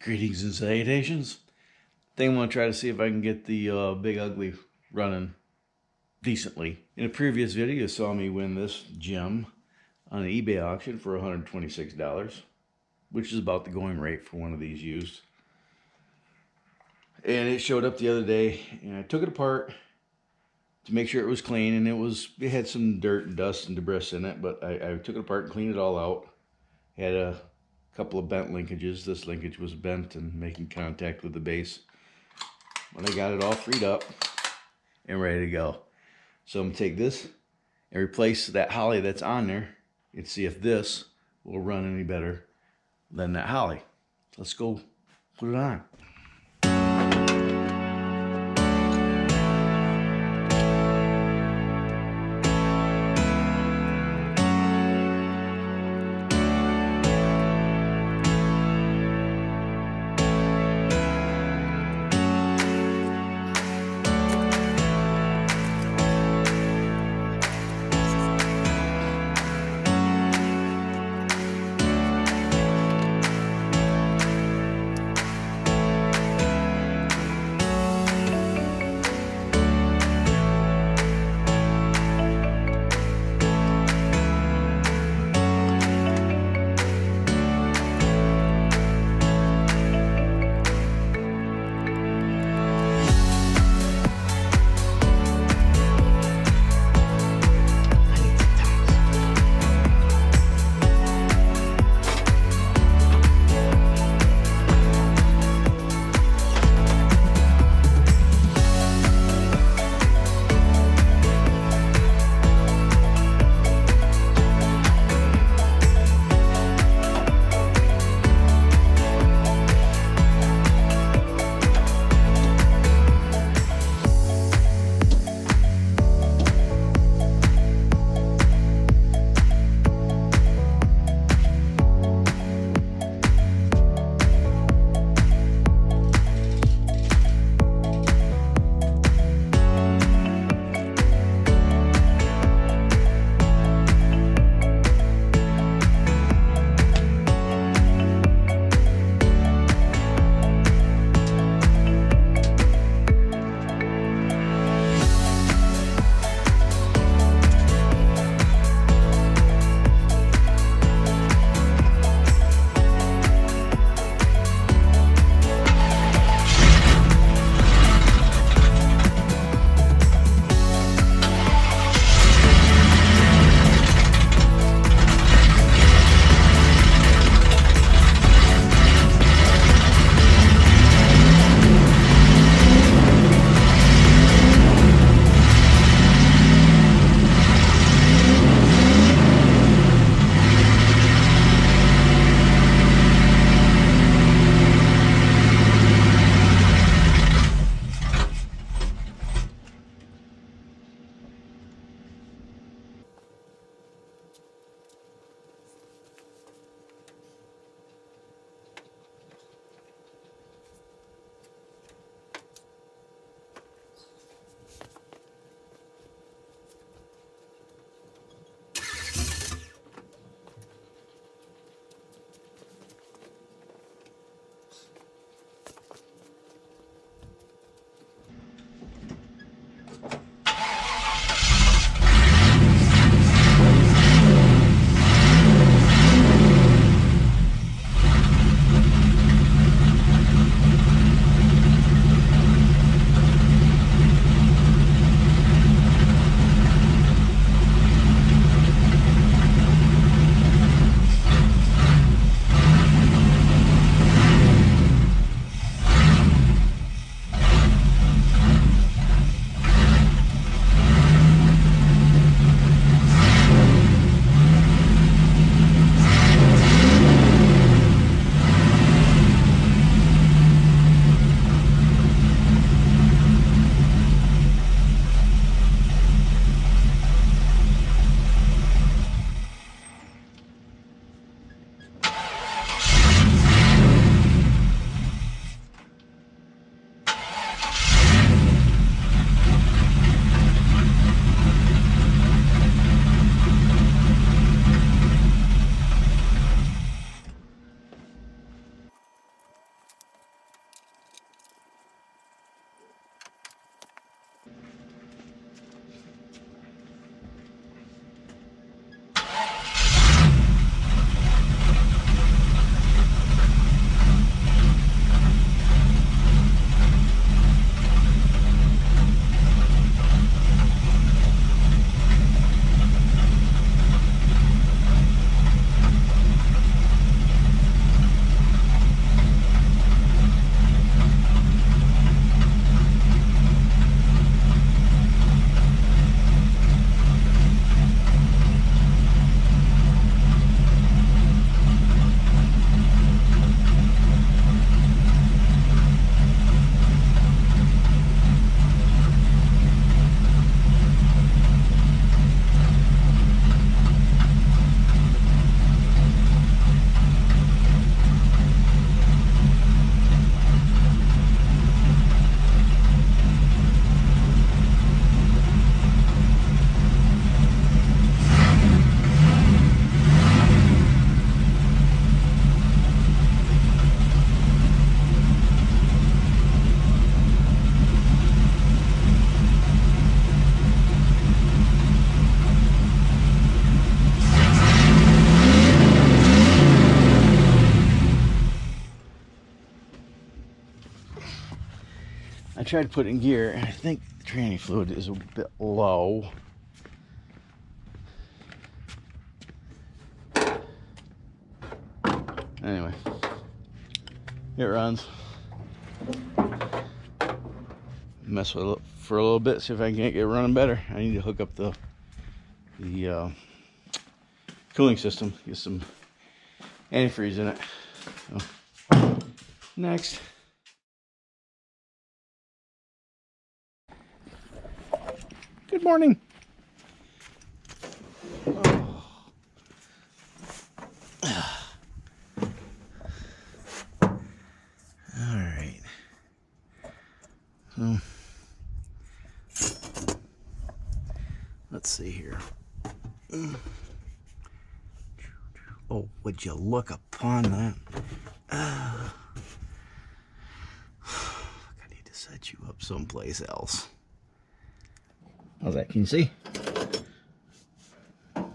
Greetings and salutations. Think I want to try to see if I can get the Big Ugly running decently. In a previous video, you saw me win this gem on an eBay auction for $126, which is about the going rate for one of these used. And it showed up the other day, and I took it apart to make sure it was clean, and it had some dirt and dust and debris in it, but I took it apart and cleaned it all out. Had a couple of bent linkages. This linkage was bent and making contact with the base. But I got it all freed up and ready to go. So I'm going to take this and replace that holly that's on there and see if this will run any better than that holly. Let's go put it on. I tried to put it in gear, and I think the tranny fluid is a bit low. Anyway, it runs. Mess with it for a little bit, see if I can't get it running better. I need to hook up the cooling system, get some antifreeze in it. So, next. Good morning. Oh. All right. So let's see here. Oh, would you look upon that? I need to set you up someplace else. How's that? Can you see? Oh,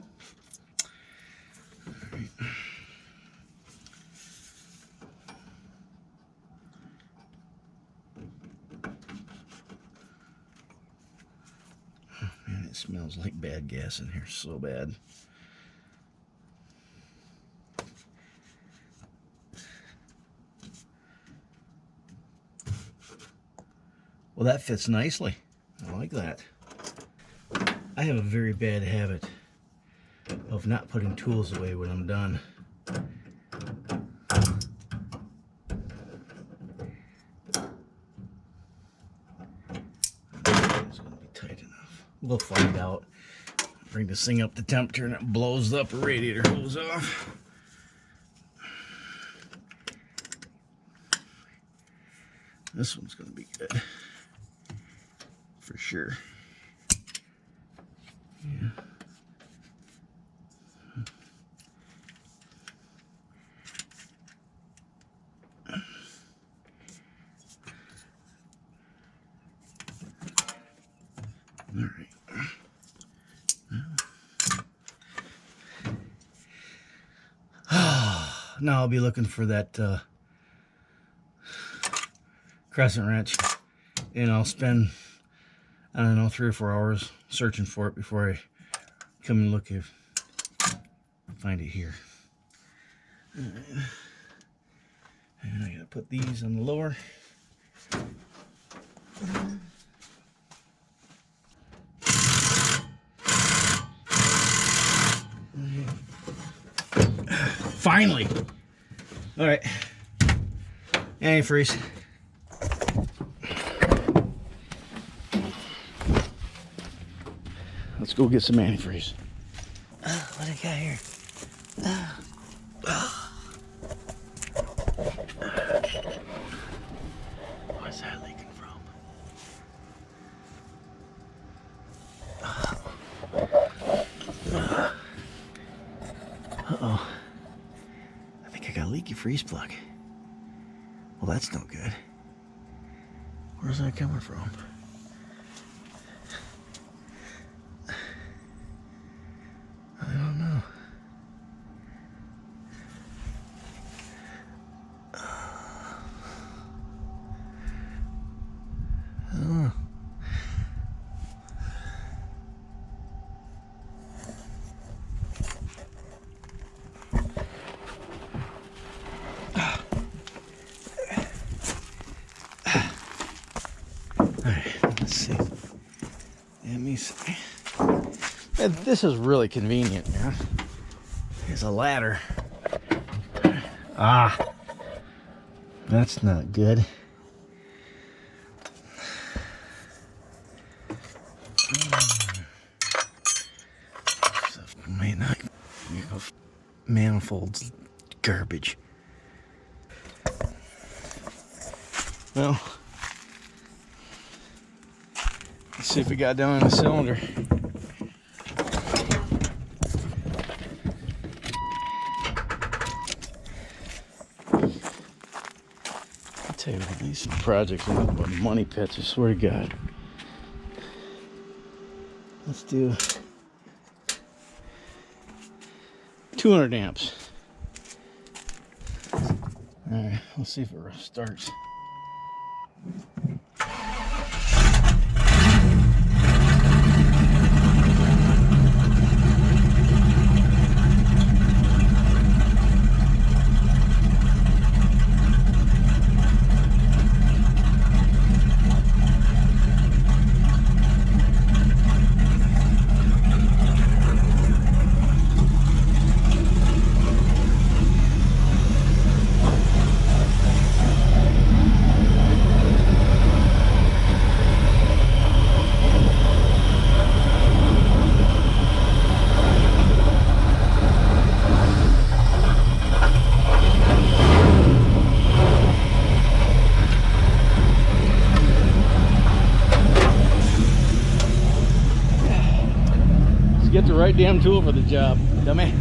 man, it smells like bad gas in here so bad. Well, that fits nicely. I like that. I have a very bad habit of not putting tools away when I'm done. It's going to be tight enough. We'll find out. Bring this thing up to temperature and it blows the upper radiator hose off. This one's going to be good. For sure. Yeah. All right. Now I'll be looking for that crescent wrench, and I'll spend, I don't know, 3 or 4 hours searching for it before I come and look if find it here. All right. And I gotta put these on the lower. Finally. All right. Antifreeze. Let's go get some antifreeze. What do I got here? Where's that leaking from? Uh-oh. I think I got a leaky freeze plug. Well, that's no good. Where's that coming from? I don't know. I don't know. And this is really convenient, man. There's a ladder. Ah, that's not good. Might not. Manifolds garbage. Well, let's see if we got down in the cylinder. Tell you what, these projects are nothing but money pits, I swear to God. Let's do 200 amps. Alright, let's see if it starts. right damn tool for the job, dummy.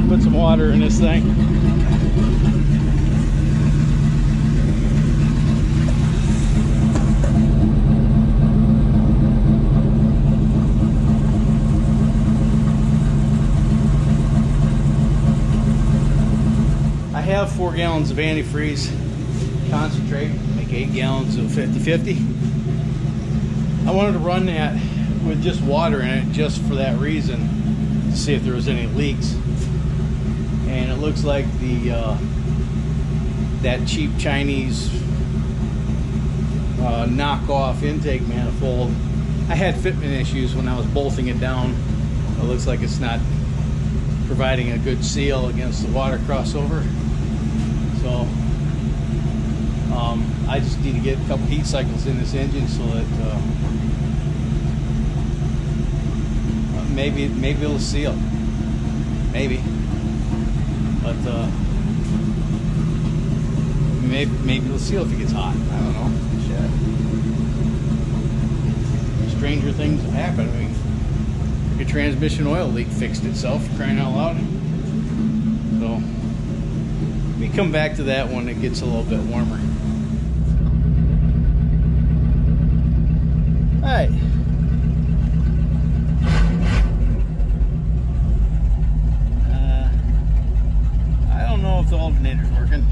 Put some water in this thing. I have 4 gallons of antifreeze concentrate, make 8 gallons of 50/50. I wanted to run that with just water in it just for that reason, to see if there was any leaks. And it looks like the that cheap Chinese knockoff intake manifold, I had fitment issues when I was bolting it down. It looks like it's not providing a good seal against the water crossover. So I just need to get a couple heat cycles in this engine so that maybe it'll seal. Maybe. But maybe it'll seal if it gets hot. I don't know. Shit. Stranger things have happened. I mean, the transmission oil leak fixed itself, for crying out loud. So we come back to that when it gets a little bit warmer. All right. I don't know if the alternator's working.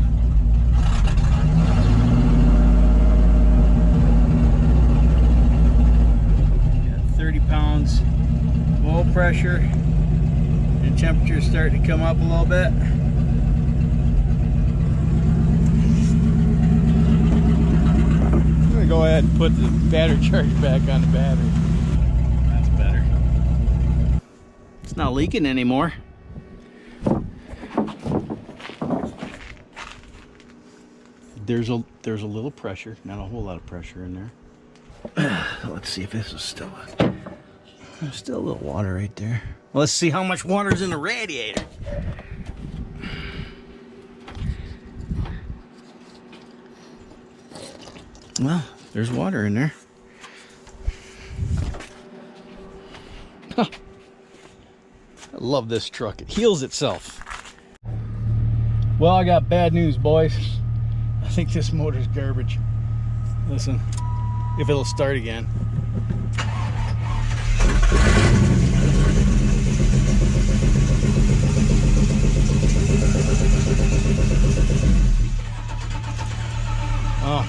Got 30 pounds oil pressure, and temperature's starting to come up a little bit. I'm gonna go ahead and put the battery charge back on the battery. That's better. It's not leaking anymore. There's a little pressure, not a whole lot of pressure in there. Let's see if this is still there's still a little water right there. Well, let's see how much water's in the radiator. Well, there's water in there. Huh. I love this truck. It heals itself. Well, I got bad news, boys. I think this motor's garbage. Listen, if it'll start again. Oh.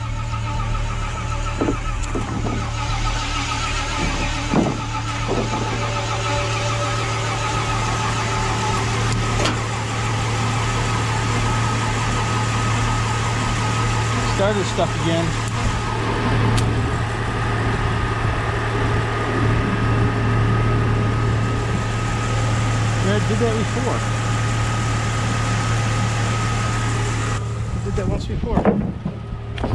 Starter stuck again. I did that before. I did that once before.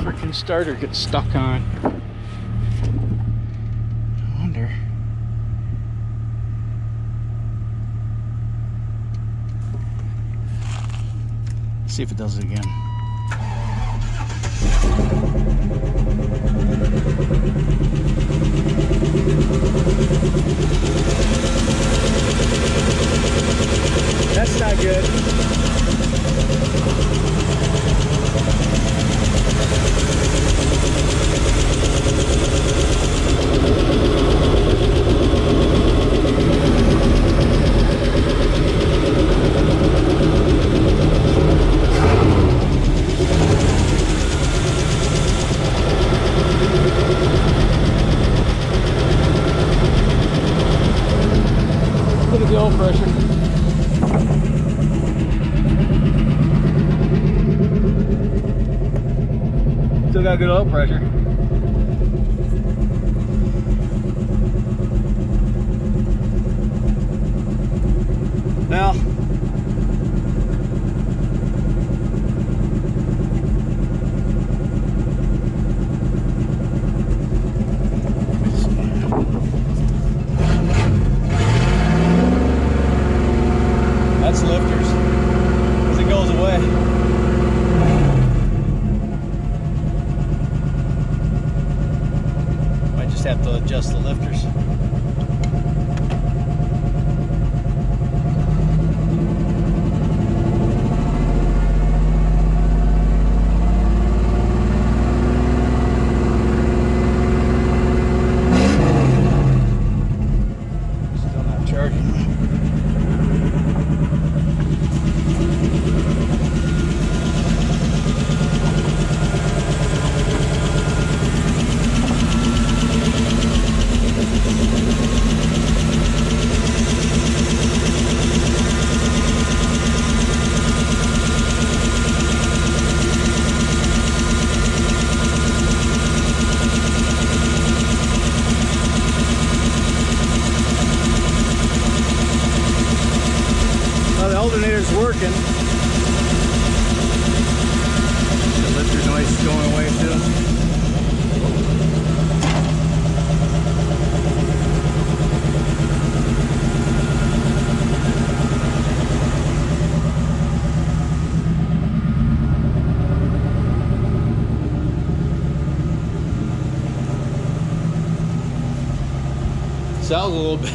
Freaking starter gets stuck on. I wonder. See if it does it again. That's not good. Look at the oil pressure. Still got good oil pressure. Well, that's lifters as it goes away. Might just have to adjust the lifters. Still not charging. Well, the alternator's working. The lifter noise is going away too. Sounds a little bit.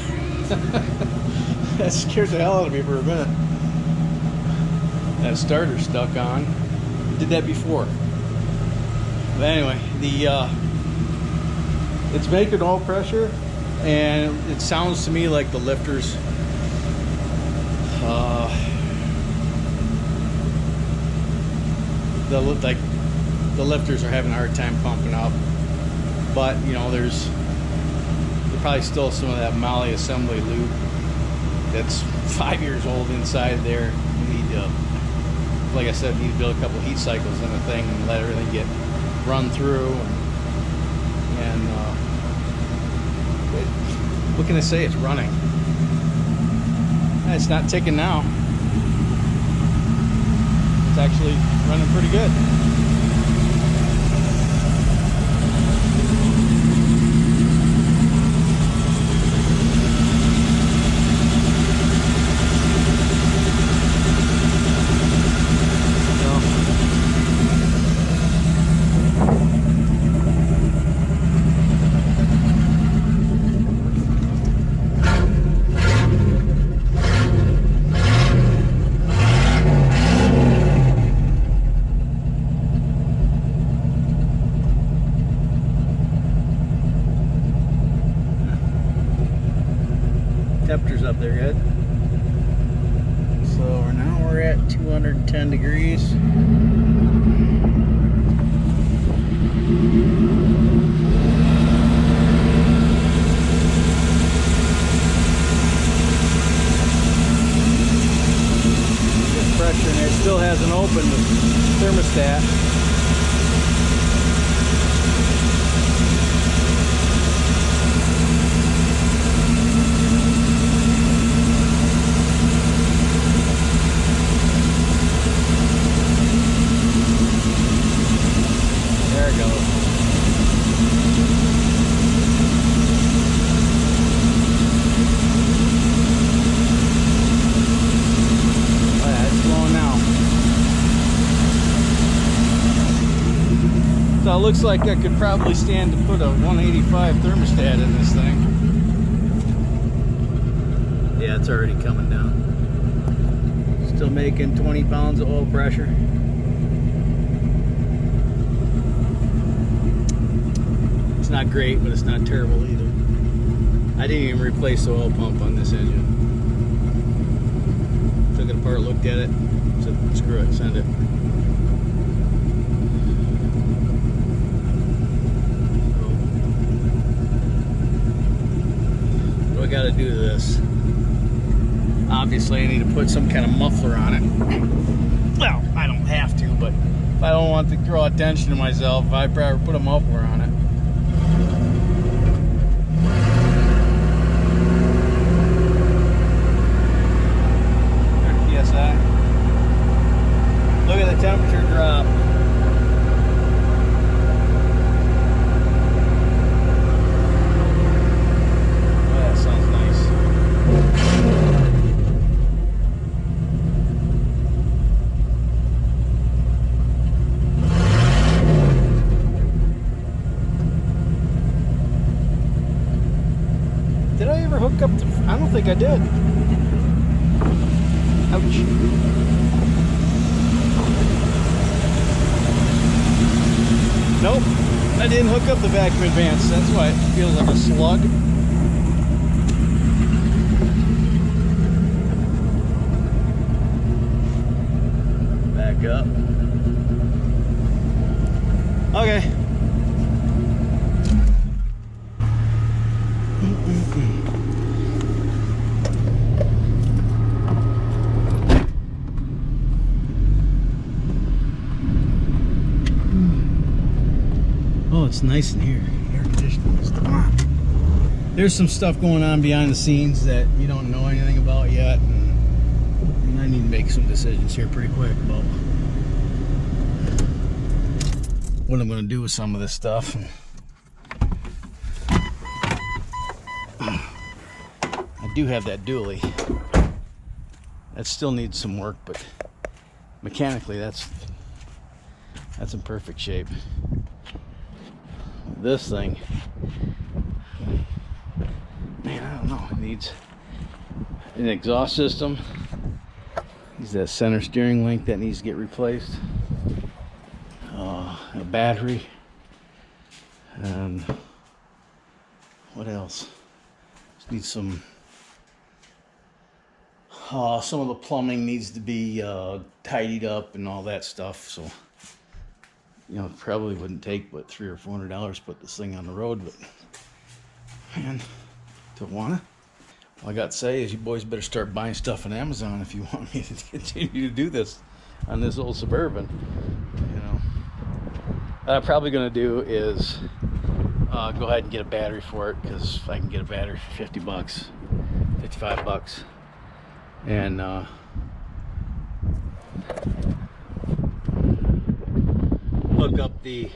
That scared the hell out of me for a minute. That starter stuck on. Did that before. But anyway, it's making oil pressure, and it sounds to me like the lifters the lifters are having a hard time pumping up. But you know, there's probably still some of that Molly assembly lube that's 5 years old inside there. You need to, like I said, need to build a couple heat cycles in the thing and let everything get run through. And what can I say? It's running. It's not ticking now. It's actually running pretty good. Temperature's up there good. So now we're at 210 degrees. Good pressure, and it still hasn't opened the thermostat. There it goes. Oh yeah, it's flowing now. looks like I could probably stand to put a 185 thermostat in this thing. Yeah, it's already coming down. Still making 20 pounds of oil pressure. It's not great, but it's not terrible either. I didn't even replace the oil pump on this engine. Took it apart, looked at it, said screw it, send it. What do I gotta do to this? Obviously I need to put some kind of muffler on it. Well, I don't have to, but if I don't want to draw attention to myself, I'd probably put a muffler on it. Look at the temperature drop. Oh, that sounds nice. Did I ever hook up the... I don't think I did. Ouch. Nope, I didn't hook up the vacuum advance. That's why it feels like a slug. Back up. Okay. Oh, it's nice in here. Air conditioning. Come on. There's some stuff going on behind the scenes that you don't know anything about yet, and I need to make some decisions here pretty quick about what I'm going to do with some of this stuff. I do have that dually. That still needs some work, but mechanically that's in perfect shape. This thing, man, I don't know, it needs an exhaust system. Needs that center steering link that needs to get replaced. A battery, and what else? Just need some of the plumbing needs to be tidied up and all that stuff. So, you know, it probably wouldn't take but $300 or $400 to put this thing on the road, but man, don't wanna. All I got to say is you boys better start buying stuff on Amazon if you want me to continue to do this on this old Suburban. You know, what I'm probably gonna do is go ahead and get a battery for it, because if I can get a battery for 50 bucks, 55 bucks, and hook up the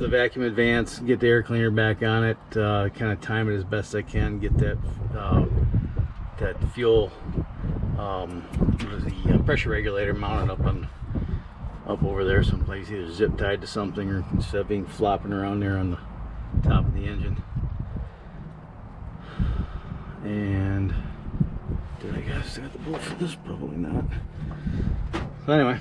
vacuum advance, get the air cleaner back on it, kind of time it as best I can, get that fuel the pressure regulator mounted up over there someplace, either zip tied to something, or instead of being flopping around there on the top of the engine. And did I gotta start the bolt for this? Probably not. So anyway,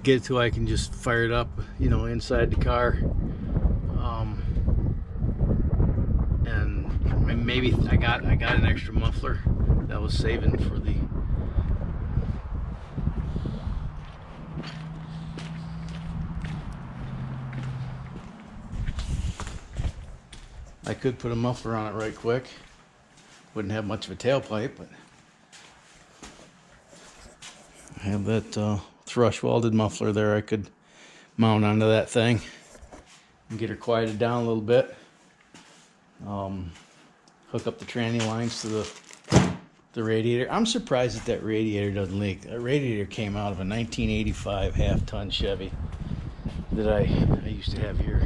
get it to I can just fire it up, you know, inside the car, and maybe I got an extra muffler that was saving for the I could put a muffler on it right quick. Wouldn't have much of a tailpipe, but I have that thrush welded muffler there I could mount onto that thing and get her quieted down a little bit. Hook up the tranny lines to the radiator. I'm surprised that radiator doesn't leak. That radiator came out of a 1985 half-ton Chevy that I used to have here.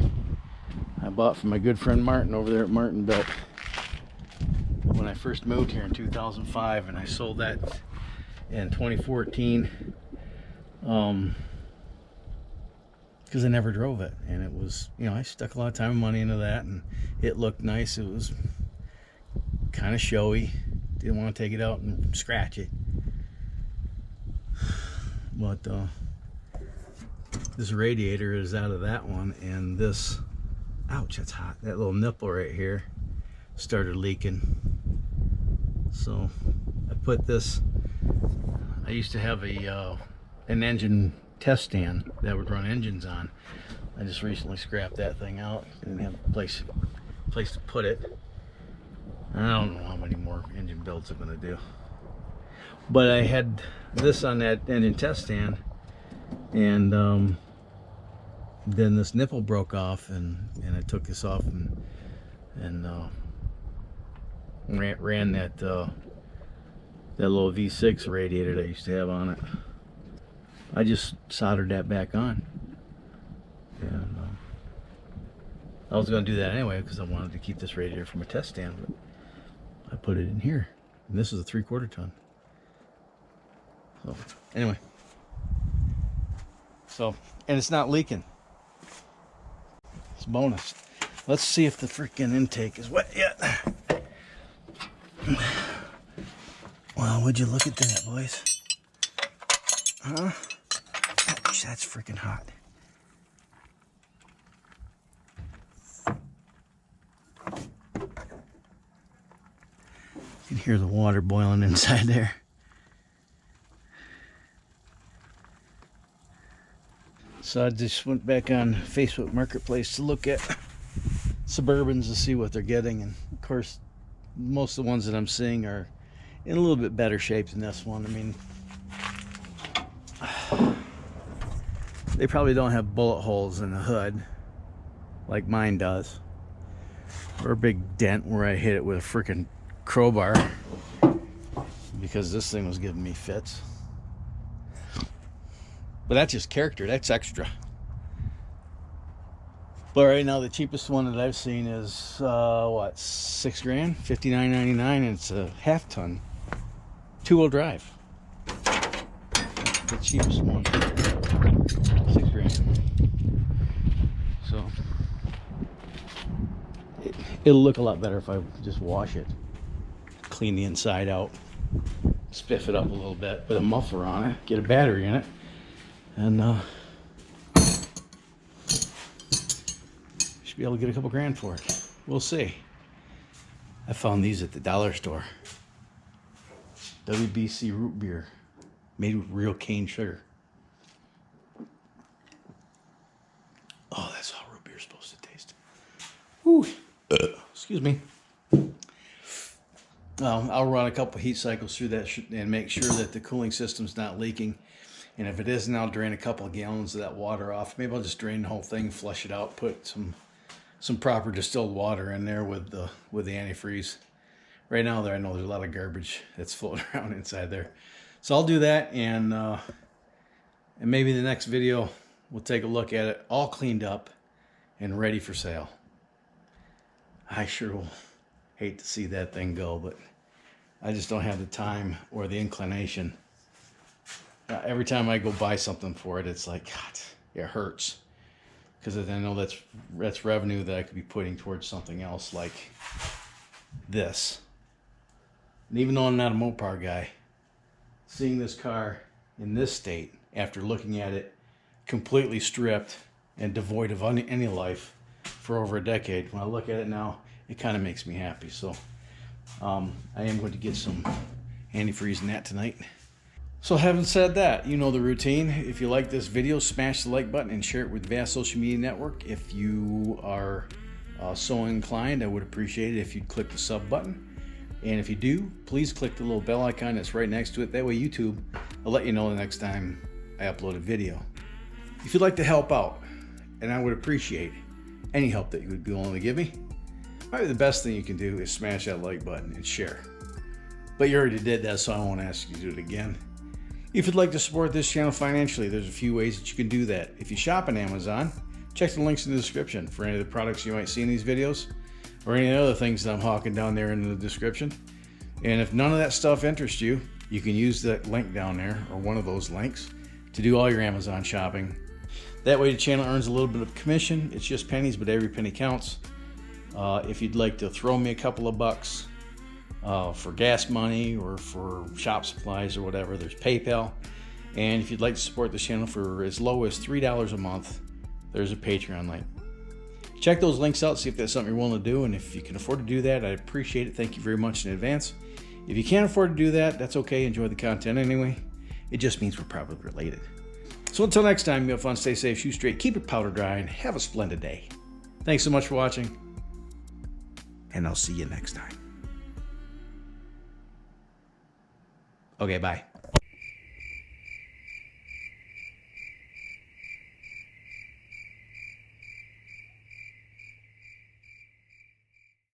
I bought from my good friend Martin over there at Martin Belt. I first moved here in 2005, and I sold that in 2014 because I never drove it, and it was, you know, I stuck a lot of time and money into that, and it looked nice. It was kind of showy. Didn't want to take it out and scratch it, but this radiator is out of that one, and this, ouch, that's hot, that little nipple right here started leaking. So I put this, I used to have an engine test stand that would run engines on. I just recently scrapped that thing out. Didn't have a place to put it. I don't know how many more engine builds I'm gonna do, but I had this on that engine test stand, and then this nipple broke off, and I took this off and ran that little V6 radiator that I used to have on it. I just soldered that back on, and I was going to do that anyway because I wanted to keep this radiator from a test stand, but I put it in here, and this is a 3/4 ton. So anyway, and it's not leaking. It's a bonus. Let's see if the freaking intake is wet yet. Well, would you look at that, boys? Huh? Ouch, that's freaking hot. You can hear the water boiling inside there. So I just went back on Facebook Marketplace to look at Suburbans to see what they're getting, and of course most of the ones that I'm seeing are in a little bit better shape than this one. I mean, they probably don't have bullet holes in the hood like mine does, or a big dent where I hit it with a freaking crowbar because this thing was giving me fits. But that's just character, that's extra. But right now the cheapest one that I've seen is what, $6 grand, $59.99, and it's a half ton, 2-wheel drive. The cheapest one, $6 grand. So it'll look a lot better if I just wash it, clean the inside out, spiff it up a little bit, put a muffler on it, get a battery in it, and should be able to get a couple grand for it. We'll see. I found these at the dollar store. WBC root beer, made with real cane sugar. Oh, that's how root beer is supposed to taste. Whew. Excuse me. I'll run a couple heat cycles through that and make sure that the cooling system's not leaking. And if it isn't, I'll drain a couple of gallons of that water off. Maybe I'll just drain the whole thing, flush it out, put some proper distilled water in there with the antifreeze. Right now I know there's a lot of garbage that's floating around inside there. So I'll do that, and maybe the next video we'll take a look at it all cleaned up and ready for sale. I sure will hate to see that thing go, but I just don't have the time or the inclination. Every time I go buy something for it, it's like, God, it hurts. Because I know that's revenue that I could be putting towards something else like this. And even though I'm not a Mopar guy, seeing this car in this state, after looking at it completely stripped and devoid of any life for over a decade, when I look at it now, it kind of makes me happy. So I am going to get some antifreeze in that tonight. So having said that, you know the routine. If you like this video, smash the like button and share it with the vast social media network. If you are so inclined, I would appreciate it if you'd click the sub button. And if you do, please click the little bell icon that's right next to it. That way YouTube will let you know the next time I upload a video. If you'd like to help out, and I would appreciate any help that you would be willing to give me, probably the best thing you can do is smash that like button and share. But you already did that, so I won't ask you to do it again. If you'd like to support this channel financially, there's a few ways that you can do that. If you shop on Amazon, check the links in the description for any of the products you might see in these videos, or any other things that I'm hawking down there in the description. And if none of that stuff interests you, you can use that link down there, or one of those links, to do all your Amazon shopping. That way the channel earns a little bit of commission. It's just pennies, but every penny counts. If you'd like to throw me a couple of bucks for gas money or for shop supplies or whatever, there's PayPal. And if you'd like to support the channel for as low as $3 a month, there's a Patreon link. Check those links out, see if that's something you're willing to do. And if you can afford to do that, I appreciate it. Thank you very much in advance. If you can't afford to do that, that's okay. Enjoy the content anyway. It just means we're probably related. So until next time, you have fun, stay safe, shoot straight, keep your powder dry, and have a splendid day. Thanks so much for watching, and I'll see you next time. Okay, bye.